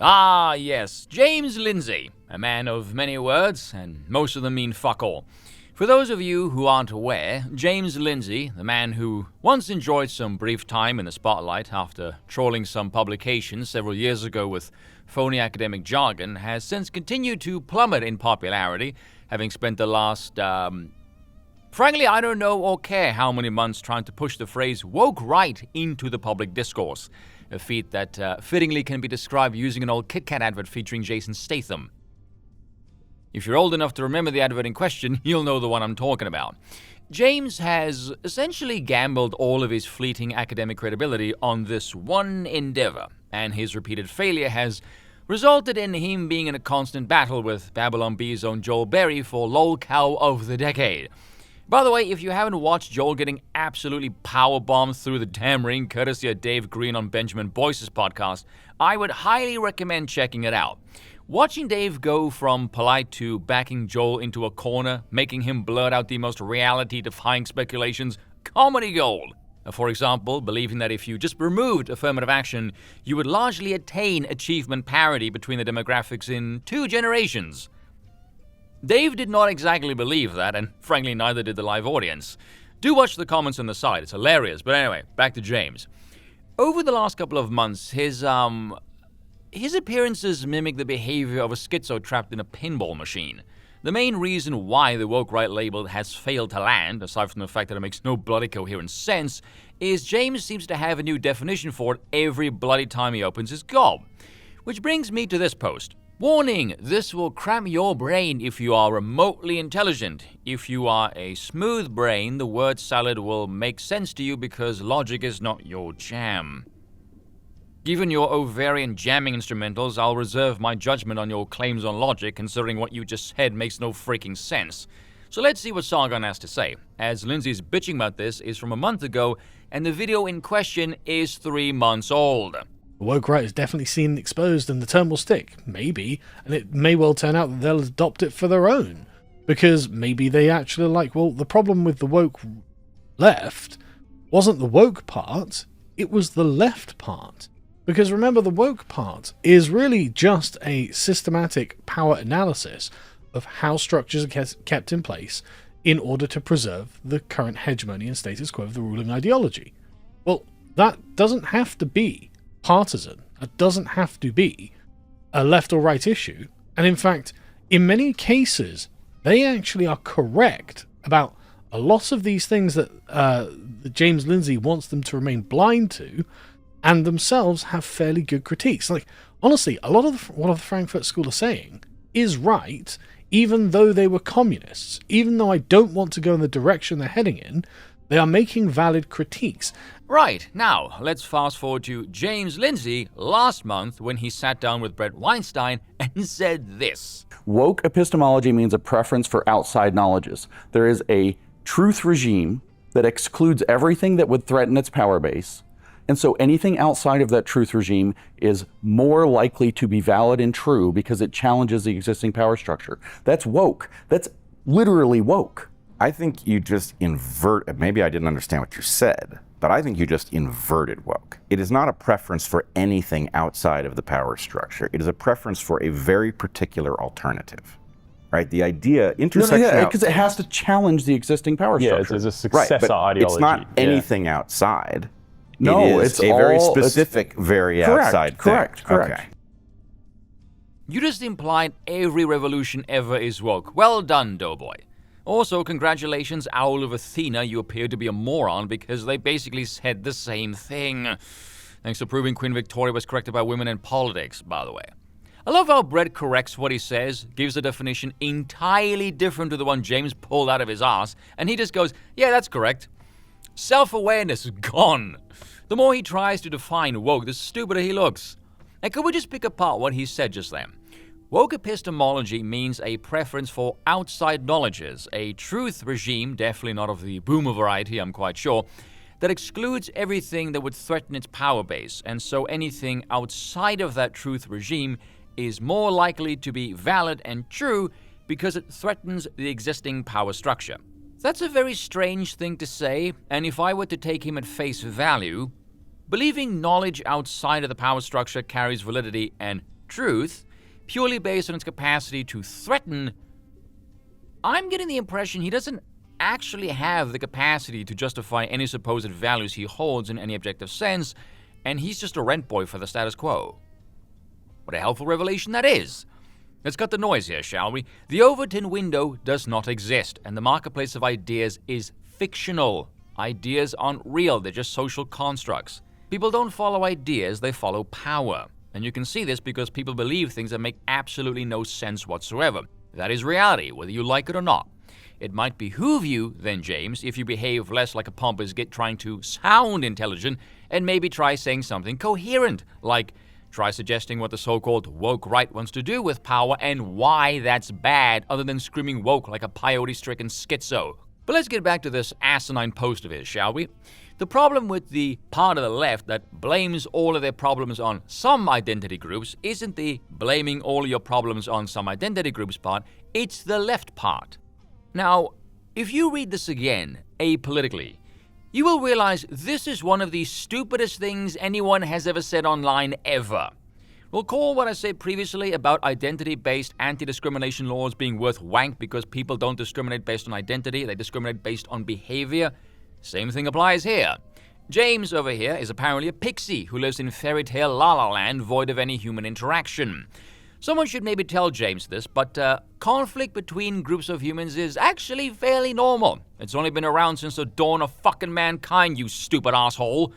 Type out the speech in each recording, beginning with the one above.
Ah, yes, James Lindsay, a man of many words, and most of them mean fuck all. For those of you who aren't aware, James Lindsay, the man who once enjoyed some brief time in the spotlight after trolling some publications several years ago with phony academic jargon, has since continued to plummet in popularity, having spent the last, frankly, I don't know or care how many months trying to push the phrase woke right into the public discourse. A feat that fittingly can be described using an old Kit Kat advert featuring Jason Statham. If you're old enough to remember the advert in question, you'll know the one I'm talking about. James has essentially gambled all of his fleeting academic credibility on this one endeavor, and his repeated failure has resulted in him being in a constant battle with Babylon Bee's own Joel Berry for LolCow of the decade. By the way, if you haven't watched Joel getting absolutely powerbombed through the damn ring courtesy of Dave Green on Benjamin Boyce's podcast, I would highly recommend checking it out. Watching Dave go from polite to backing Joel into a corner, making him blurt out the most reality-defying speculations, comedy gold. For example, believing that if you just removed affirmative action, you would largely attain achievement parity between the demographics in 2 generations. Dave did not exactly believe that, and frankly neither did the live audience. Do watch the comments on the side, it's hilarious. But anyway, back to James. Over the last couple of months, his appearances mimic the behavior of a schizo trapped in a pinball machine. The main reason why the woke right label has failed to land, aside from the fact that it makes no bloody coherent sense, is James seems to have a new definition for it every bloody time he opens his gob. Which brings me to this post. Warning, this will cram your brain if you are remotely intelligent. If you are a smooth brain, the word salad will make sense to you because logic is not your jam. Given your ovarian jamming instrumentals, I'll reserve my judgment on your claims on logic, considering what you just said makes no freaking sense. So let's see what Sargon has to say, as Lindsay's bitching about this is from a month ago, and the video in question is 3 months old. The woke right is definitely seen and exposed, and the term will stick. Maybe. And it may well turn out that they'll adopt it for their own. Because maybe they actually like, well, the problem with the woke left wasn't the woke part, it was the left part. Because remember, the woke part is really just a systematic power analysis of how structures are kept in place in order to preserve the current hegemony and status quo of the ruling ideology. Well, that doesn't have to be partisan. It doesn't have to be a left or right issue. And in fact, in many cases, they actually are correct about a lot of these things that James Lindsay wants them to remain blind to, and themselves have fairly good critiques. Like, honestly, a lot of what the Frankfurt School are saying is right, even though they were communists. Even though I don't want to go in the direction they're heading in, they are making valid critiques. Right, now, let's fast forward to James Lindsay last month when he sat down with Brett Weinstein and said this. Woke epistemology means a preference for outside knowledges. There is a truth regime that excludes everything that would threaten its power base, and so anything outside of that truth regime is more likely to be valid and true because it challenges the existing power structure. That's woke. That's literally woke. I think you just maybe I didn't understand what you said, but I think you just inverted woke. It is not a preference for anything outside of the power structure. It is a preference for a very particular alternative, right? The idea, intersectionality. Because it has to challenge the existing power structure. Yeah, it's a successor ideology. It's not anything outside. No, it's a very specific, very outside thing. Correct. Okay. You just implied every revolution ever is woke. Well done, Doughboy. Also, congratulations, Owl of Athena, you appear to be a moron because they basically said the same thing. Thanks for proving Queen Victoria was corrected by women in politics, by the way. I love how Brett corrects what he says, gives a definition entirely different to the one James pulled out of his ass, and he just goes, yeah, that's correct. Self-awareness gone. The more he tries to define woke, the stupider he looks. And could we just pick apart what he said just then? Woke epistemology means a preference for outside knowledges, a truth regime, definitely not of the boomer variety, I'm quite sure, that excludes everything that would threaten its power base, and so anything outside of that truth regime is more likely to be valid and true because it threatens the existing power structure. That's a very strange thing to say, and if I were to take him at face value, believing knowledge outside of the power structure carries validity and truth purely based on its capacity to threaten, I'm getting the impression he doesn't actually have the capacity to justify any supposed values he holds in any objective sense, and he's just a rent boy for the status quo. What a helpful revelation that is. Let's cut the noise here, shall we? The Overton window does not exist, and the marketplace of ideas is fictional. Ideas aren't real, they're just social constructs. People don't follow ideas, they follow power. And you can see this because people believe things that make absolutely no sense whatsoever. That is reality, whether you like it or not. It might behoove you, then, James, if you behave less like a pompous git trying to sound intelligent, and maybe try saying something coherent, like try suggesting what the so-called woke right wants to do with power and why that's bad, other than screaming woke like a peyote-stricken schizo. But let's get back to this asinine post of his, shall we? The problem with the part of the left that blames all of their problems on some identity groups isn't the blaming all of your problems on some identity groups part, it's the left part. Now, if you read this again, apolitically, you will realize this is one of the stupidest things anyone has ever said online ever. Recall what I said previously about identity-based anti-discrimination laws being worth wank because people don't discriminate based on identity, they discriminate based on behavior? Same thing applies here. James over here is apparently a pixie who lives in fairy tale La La Land void of any human interaction. Someone should maybe tell James this, but conflict between groups of humans is actually fairly normal. It's only been around since the dawn of fucking mankind, you stupid asshole.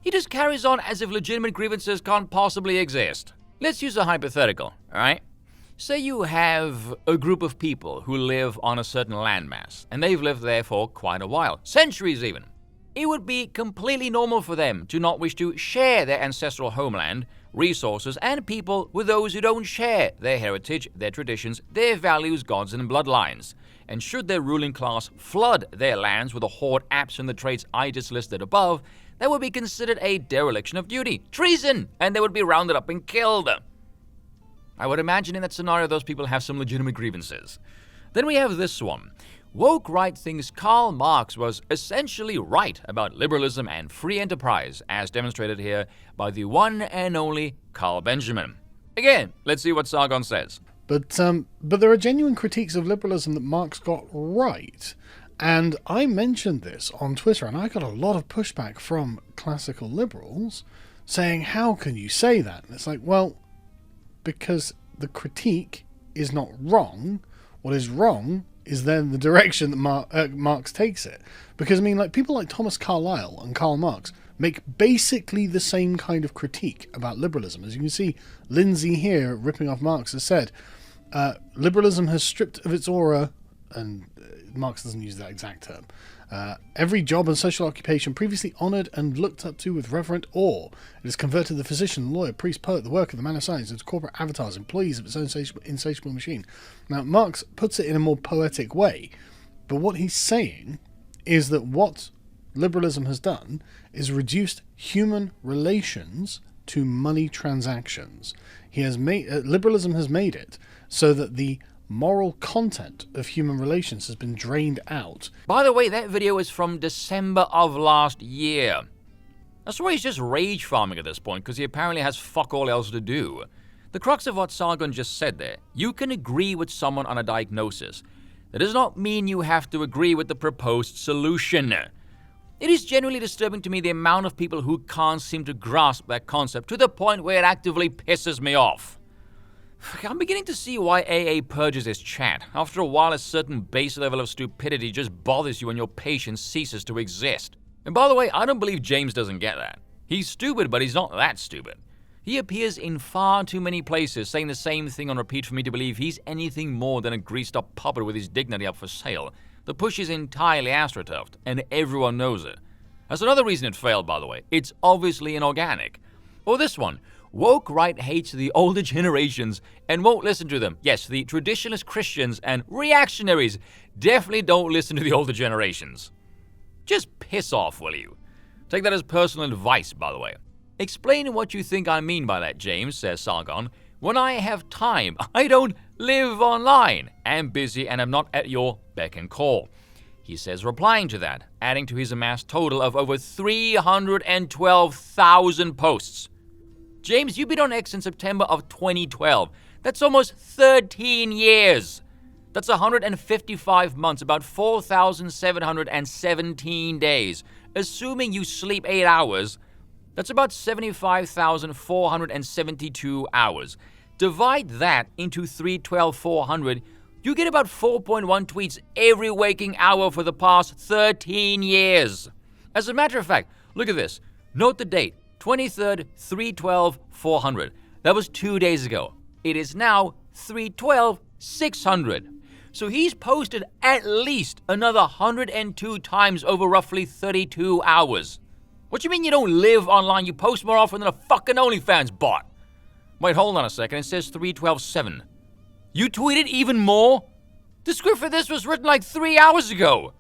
He just carries on as if legitimate grievances can't possibly exist. Let's use a hypothetical, alright? Say you have a group of people who live on a certain landmass, and they've lived there for quite a while, centuries even. It would be completely normal for them to not wish to share their ancestral homeland, resources, and people with those who don't share their heritage, their traditions, their values, gods, and bloodlines. And should their ruling class flood their lands with a horde absent the traits I just listed above, that would be considered a dereliction of duty, treason, and they would be rounded up and killed. I would imagine in that scenario those people have some legitimate grievances. Then we have this one. Woke right thinks Karl Marx was essentially right about liberalism and free enterprise, as demonstrated here by the one and only Carl Benjamin. Again, let's see what Sargon says. But there are genuine critiques of liberalism that Marx got right. And I mentioned this on Twitter, and I got a lot of pushback from classical liberals saying, how can you say that? And it's like, well, because the critique is not wrong. What is wrong is then the direction that Marx takes it. Because, I mean, like, people like Thomas Carlyle and Karl Marx make basically the same kind of critique about liberalism. As you can see, Lindsay here, ripping off Marx, has said, liberalism has stripped of its aura, and Marx doesn't use that exact term, every job and social occupation previously honoured and looked up to with reverent awe. It has converted the physician, lawyer, priest, poet, the worker, the man of science into corporate avatars, employees of its own insatiable machine. Now, Marx puts it in a more poetic way, but what he's saying is that what liberalism has done is reduced human relations to money transactions. He has made liberalism has made it so that the moral content of human relations has been drained out. By the way, that video is from December of last year. That's why he's just rage farming at this point, because he apparently has fuck all else to do. The crux of what Sargon just said there, you can agree with someone on a diagnosis. That does not mean you have to agree with the proposed solution. It is genuinely disturbing to me the amount of people who can't seem to grasp that concept to the point where it actively pisses me off. I'm beginning to see why AA purges its chat. After a while, a certain base level of stupidity just bothers you and your patience ceases to exist. And by the way, I don't believe James doesn't get that. He's stupid, but he's not that stupid. He appears in far too many places saying the same thing on repeat for me to believe he's anything more than a greased-up puppet with his dignity up for sale. The push is entirely astroturfed, and everyone knows it. That's another reason it failed, by the way. It's obviously inorganic. Or this one. Woke right hates the older generations and won't listen to them. Yes, the traditionalist Christians and reactionaries definitely don't listen to the older generations. Just piss off, will you? Take that as personal advice, by the way. Explain what you think I mean by that, James, says Sargon. When I have time, I don't live online. I'm busy and I'm not at your beck and call. He says, replying to that, adding to his amassed total of over 312,000 posts. James, you've been on X since September of 2012. That's almost 13 years. That's 155 months, about 4,717 days. Assuming you sleep 8 hours, that's about 75,472 hours. Divide that into 312,400, you get about 4.1 tweets every waking hour for the past 13 years. As a matter of fact, look at this. Note the date, 23rd, 312,400. That was 2 days ago. It is now 312,600. So he's posted at least another 102 times over roughly 32 hours. What do you mean you don't live online? You post more often than a fucking OnlyFans bot. Wait, hold on a second. It says 312,700. You tweeted even more? The script for this was written like 3 hours ago.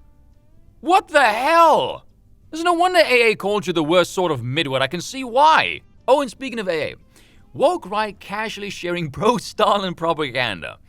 What the hell? There's no wonder AA called you the worst sort of midwit. I can see why. Oh, and speaking of AA, woke right casually sharing pro-Stalin propaganda.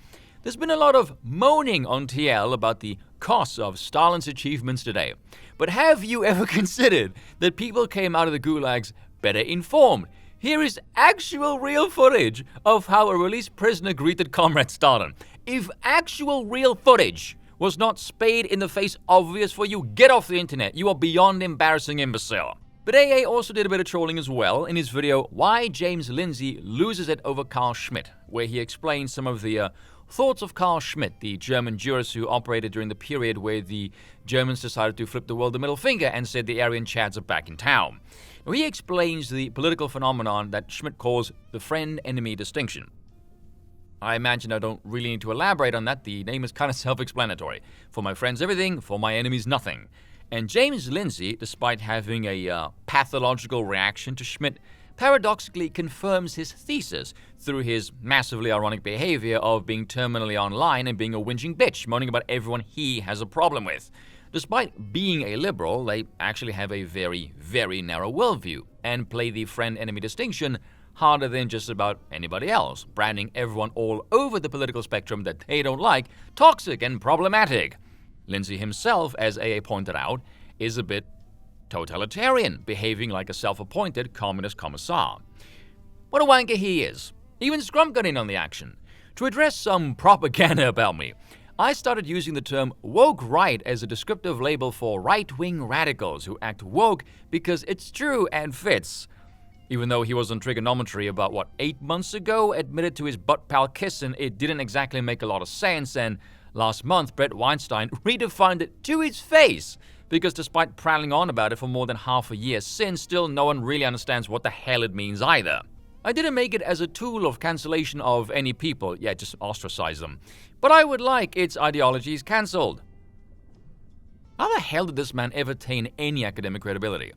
There's been a lot of moaning on TL about the costs of Stalin's achievements today. But have you ever considered that people came out of the gulags better informed? Here is actual real footage of how a released prisoner greeted Comrade Stalin. If actual real footage was not spade in the face obvious for you, get off the internet. You are beyond embarrassing imbecile. But AA also did a bit of trolling as well in his video Why James Lindsay Loses It Over Carl Schmitt, where he explains some of the thoughts of Carl Schmitt, the German jurist who operated during the period where the Germans decided to flip the world the middle finger and said the Aryan Chads are back in town. Now, he explains the political phenomenon that Schmitt calls the friend-enemy distinction. I imagine I don't really need to elaborate on that. The name is kind of self-explanatory. For my friends, everything. For my enemies, nothing. And James Lindsay, despite having a pathological reaction to Schmitt, paradoxically confirms his thesis through his massively ironic behavior of being terminally online and being a whinging bitch, moaning about everyone he has a problem with. Despite being a liberal, they actually have a very, very narrow worldview and play the friend-enemy distinction harder than just about anybody else, branding everyone all over the political spectrum that they don't like toxic and problematic. Lindsay himself, as AA pointed out, is a bit totalitarian, behaving like a self-appointed communist commissar. What a wanker he is. Even Scrump got in on the action. To address some propaganda about me, I started using the term woke right as a descriptive label for right-wing radicals who act woke because it's true and fits. Even though he was on trigonometry about, 8 months ago, admitted to his butt pal kissing, it didn't exactly make a lot of sense, and last month, Brett Weinstein redefined it to his face, because despite prattling on about it for more than half a year since, still no one really understands what the hell it means either. I didn't make it as a tool of cancellation of any people, just ostracize them, but I would like its ideologies cancelled. How the hell did this man ever attain any academic credibility?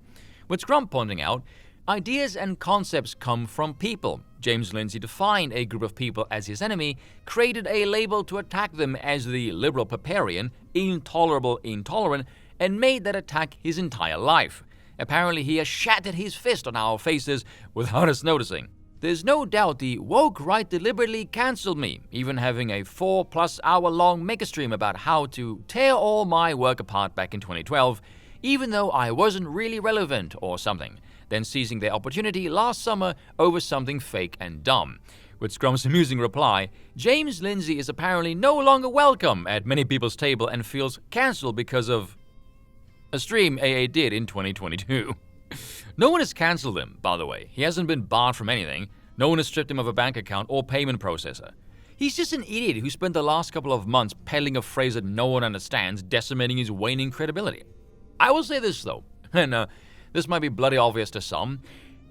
With Scrump pointing out, ideas and concepts come from people. James Lindsay defined a group of people as his enemy, created a label to attack them as the liberal Paparian, intolerable intolerant, and made that attack his entire life. Apparently he has shattered his fist on our faces without us noticing. There's no doubt the woke right deliberately cancelled me, even having a 4+ hour long megastream about how to tear all my work apart back in 2012, even though I wasn't really relevant or something, then seizing their opportunity last summer over something fake and dumb. With Scrump's amusing reply, James Lindsay is apparently no longer welcome at many people's table and feels cancelled because of a stream AA did in 2022. No one has cancelled him, by the way. He hasn't been barred from anything. No one has stripped him of a bank account or payment processor. He's just an idiot who spent the last couple of months peddling a phrase that no one understands, decimating his waning credibility. I will say this, though, and this might be bloody obvious to some,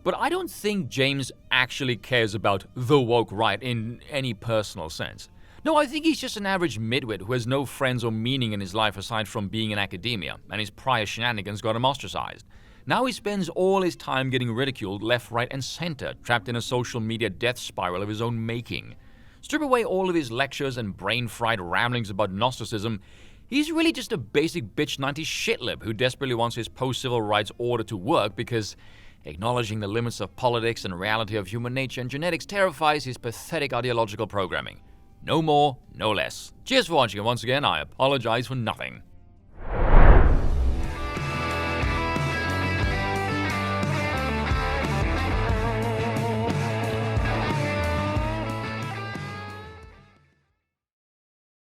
but I don't think James actually cares about the woke right in any personal sense. No, I think he's just an average midwit who has no friends or meaning in his life aside from being in academia, and his prior shenanigans got him ostracized. Now he spends all his time getting ridiculed left, right, and center, trapped in a social media death spiral of his own making. Strip away all of his lectures and brain-fried ramblings about Gnosticism, he's really just a basic bitch 90s shitlib who desperately wants his post-civil rights order to work because acknowledging the limits of politics and reality of human nature and genetics terrifies his pathetic ideological programming. No more, no less. Cheers for watching, and once again, I apologize for nothing.